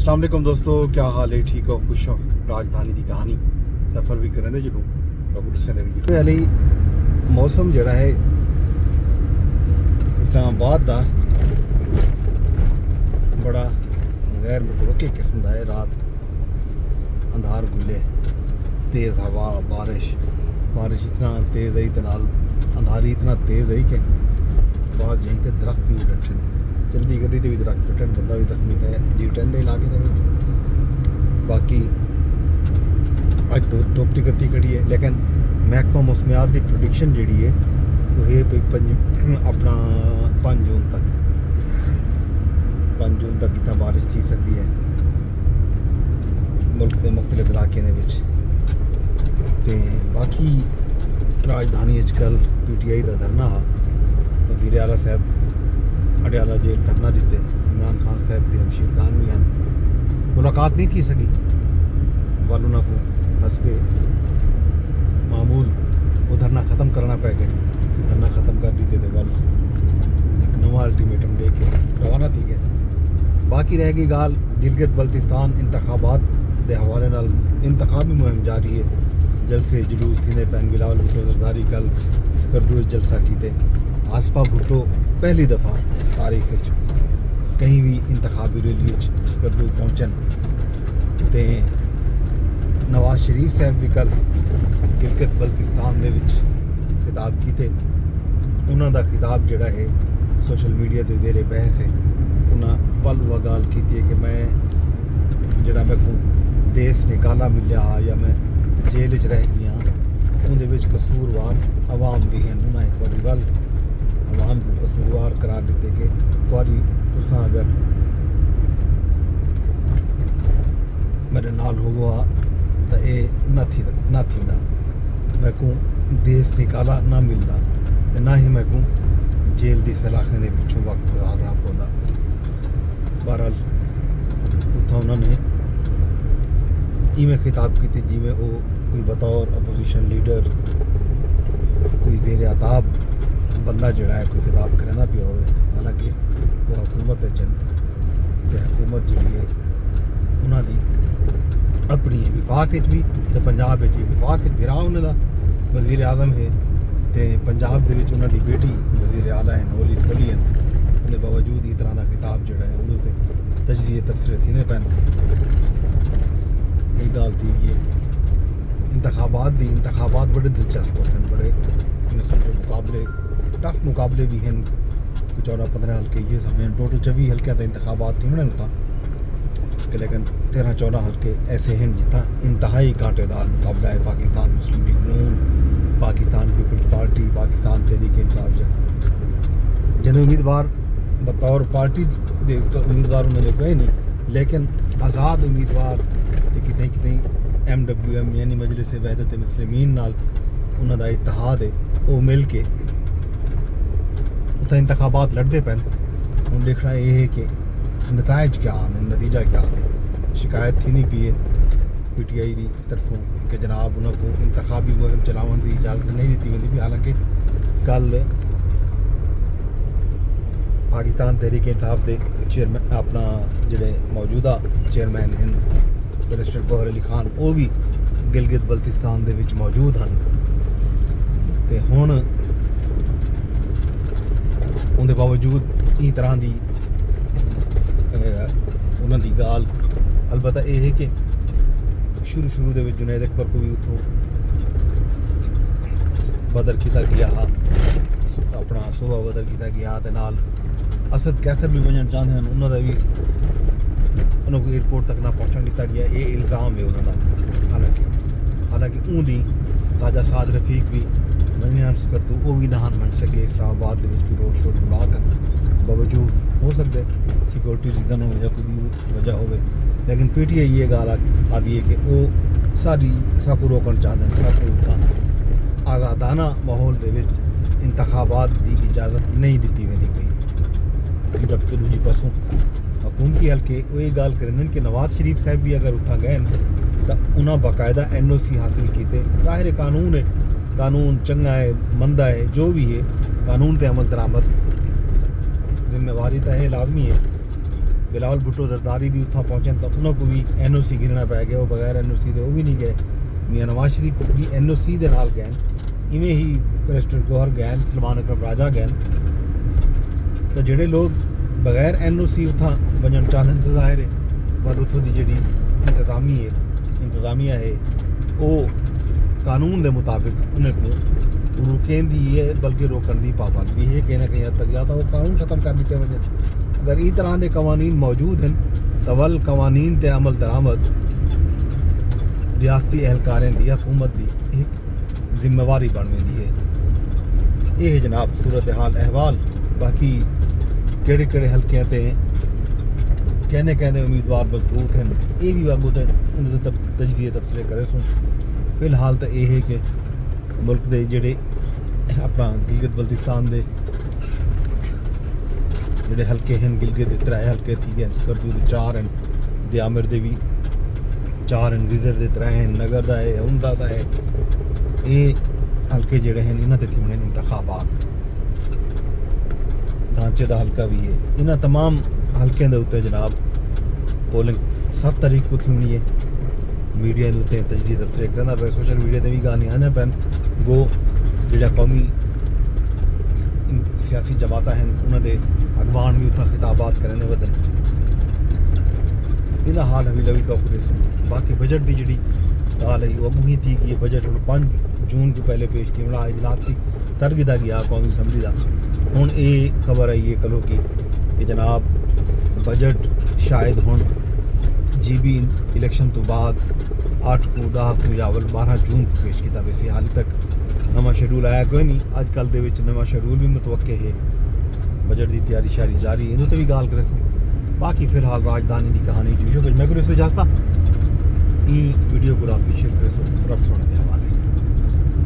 अस्सलाम वालेकुम दोस्तों, क्या हाल है? ठीक हो? खुश हो? राजधानी की कहानी सफ़र भी करें जरूर हली मौसम जड़ा है इस्लामाबाद का बड़ा गैर मुतवक्की किस्म का है। रात अंधार गुले, तेज़ हवा, बारिश इतना तेज़ आई तो नाल अंधारी इतना तेज़ आई कि बाद यहीं से दरख्त भी डटे, जल्दी गली भी दरख्त डटन, बंदा भी जख्मी है जी10 के इलाके के। बाकी अज धुप टिकती खड़ी है, लेकिन महकमा मौसमियात की प्रोडिक्शन जी है वो है अपना 5 जून तक इतना बारिश थी सकती है मुल्क के मुख्तलिफ इलाके ते बाकी राजधानी अजकल PTI का धरना वज़ीर आला साहब अडियाला जेल धरना दिते, इमरान खान साहब के हमशीर खान भी हैं, मुलाकात नहीं थी सकी वाल को हसबे मामूल वो धरना ख़त्म करना पै गए। धरना ख़त्म कर दी थे वाल एक नवा अल्टीमेटम दे के रवाना थी गए। बाकी रह गई गाल गिलगित बल्तिस्तान इंतखाबात के हवाले नाल इंतखाबी मुहिम जारी है। जलसे जुलूस थी पैन बिलावल भुट्टो जरदारी कल स्कर्दू जलसा किए। आसफा भुट्टो पहली दफ़ा तारीख कहीं भी इंतखाबी रैली स्कर्दू पहुँचन ते नवाज शरीफ साहब भी कल गिलगित बल्तिस्तान के खिताब किए। उन्हों का खिताब जोड़ा है सोशल मीडिया से जेरे बहस है। उन्हें पल वह गाल की है कि मैं जोड़ा मैं को देश निकाला मिलिया या मैं जेल च रह गया उन्हें कसूरवार आवाम भी हैं। उन्हें एक बड़ी गल आवाम को कसूरवार करार दिते कि तुसा अगर मेरे नाल हुआ तो ये ना थींदा, मैं को देश निकाला ना मिलता तो ना ही मैं को जेल की सलाखें के पिछों वक्त गुजारना पौंदा। बहरहाल उतना उन्होंने इवें खिताब की जिमें वो कोई बतौर अपोजिशन लीडर कोई जेर अताब बंदा जड़ा है कोई खिताब करना पिया हो। हालांकि वो हुकूमत हुकूमत जी है उन्होंने अपनी है विफाक भी तो पंजाब भी विफाक बिरा उन्होंने वज़ीर आज़म है तो पंजाब के उन्होंने बेटी वज़ीर आला है नोलिस वली हैं। उन्हें बावजूद इस तरह का खिताब जोड़ा है उन्होंने तजजिए तबसरे थी पैन। ये गल थी कि इंतखाबात बड़े दिलचस्प हैं, बड़े समझो मुकाबले टफ मुकाबले भी हैं। 14-15 हल्के ये समय टोटल 24 हल्के तो इंतखाबात थी उन्होंने था कि, लेकिन 13-14 हल्के ऐसे हैं जितना इंतहाई कांटेदार मुकाबला है। पाकिस्तान मुस्लिम लीग नून, पाकिस्तान पीपल्स पार्टी, पाकिस्तान तहरीक इंसाफ जन उम्मीदवार बतौर पार्टी दे तो उम्मीदवार उन्होंने कोई नहीं, लेकिन आज़ाद उम्मीदवार कितें कितें MWM यानी मजलिस वहदत मुस्लिमीन नाल उन्हों का इतिहाद है वो मिल के उत्थे इंतखाबात लड़ते पैन। हूँ देखना ये है कि नतायज क्या आते, नतीजा क्या आते। शिकायत थी नहीं पी है PTI की तरफों कि जनाब उन्होंने को इंतखाबी मुहिम चलावन की इजाज़त नहीं दी गई। हालांकि कल पाकिस्तान तहरीक इंसाफ के चेयरमैन अपना जोड़े मौजूदा चेयरमैन हैं बैरिस्टर गौहर अली खान वो भी गिलगित बल्तिस्तान के मौजूद हैं तो हुण उनके बावजूद इस तरह की उन्होंने गाल अलबत्ता यह है कि शुरू के जुनैद अकबर को भी उतों बदर किया गया, अपना सूबा बदर किया गया तो नाल असद कैसर भी वजन चाहते हैं उन्होंने भी उन्होंने एयरपोर्ट तक ना पहुँचने दिता गया। ये इल्ज़ाम है उन्होंने। हालांकि ऊनी ख्वाजा साद रफीक भी मनस कर दो वो भी नहान बन सके इस्लामाबाद के रोड शो बुला कर बावजूद हो सकते सिक्योरिटी रीजन हो या कोई वजह हो, लेकिन PTI ये गाल आदि है कि वो सारी सबको रोकना चाहते हैं, सबको आज़ादाना माहौल के इंतखाबात की इजाज़त नहीं दी वेंदी पई। जबकि दूजी पासों हुकूमती हल्के वो ये गाल करें कि नवाज शरीफ साहब भी अगर उत्था गए तो उन्हें बाकायदा NOC हासिल किए। ज़ाहिर कानून है, कानून चंगा है मंदा है जो भी है, कानून पे अमल दरामद जिम्मेवारी तो है लाजमी है, बिलावल भुट्टो जरदारी भी उत्थां पहुँचन तो उन्होंने भी NOC गिनना पै गया, वो बगैर NOC के वो भी नहीं गए। मियाँ नवाज शरीफ भी NOC के नाल गए, इवें ही बैरिस्टर गौहर गए, सलमान अकरम राजा गए। तो जोड़े लोग बगैर NOC उत्थां वजन चाहते तो जाहिर है, पर उतों की जी इंतजामिया है वो कानून के मुताबिक उन्हें को रुकें दी है, बल्कि रोकन की पाबंदी है कहीं ना कहीं हद तक। या तो वो कानून ख़त्म कर दिते वजन, अगर इस तरह के कवानीन मौजूद हैं तो वल कवानीन ते अमल दरामद रियासती एहलकारें की हुकूमत की एक जिम्मेवारी बन वेंदी है। ये जनाब सूरत हाल अहवाल। बाकी केड़े केड़े हल्के ते कहने कहने उम्मीदवार मजबूत हैं, ये भी बाबू तजवीज़ तबसरे करे सुन। फिलहाल तो यह है कि मुल्क के जोड़े अपना गिलगित बल्तिस्तान के जोड़े हल्के हैं, गिलगित के 3 हल्के थी गए, स्कर्दू के 4 हैं, दियामिर के भी 4 हैं, विजर के 3 हैं, नगर का है, उमदा का है। ये हल्के जोड़े हैं इन्होंने थी होने इंतखाबात, ढांचे का हल्का भी है। इन्होंने तमाम हल्कों के उत्ते जनाब पोलिंग 7 तारीख को थी होनी है। मीडिया के उत्ते तजवीज़ तबसरे करना पे, सोशल मीडिया पर भी गाने आने पैन गो जो कौमी सियासी जमात हैं उन्होंने अगवान भी उत्था खिताबात करें बदल इन हाल अभी लवी तो सुन। बाकी बजट की जी गाल है वो अगू ही थी कि बजट हम 5 जून को पहले पेश थी, हम इजलास की तरगिदा गया कौमी असम्बली का। हूँ ये खबर आई है कलो की कि जनाब बजट शायद हूँ GB इलेक्शन तो बाद 8 को 10 को या 12 जून को पेश किया। वैसे हाल तक नवा शेड्यूल आया कोई नहीं, अजकल दे विच नवा शेड्यूल भी मुतवक्के है, बजट की तैयारी शारी जारी है, इन्होंने भी गाल करे सी। बाकी फिलहाल राजधानी की कहानी जो मैं इजाजत ई वीडियो को आप शेयर करे सो।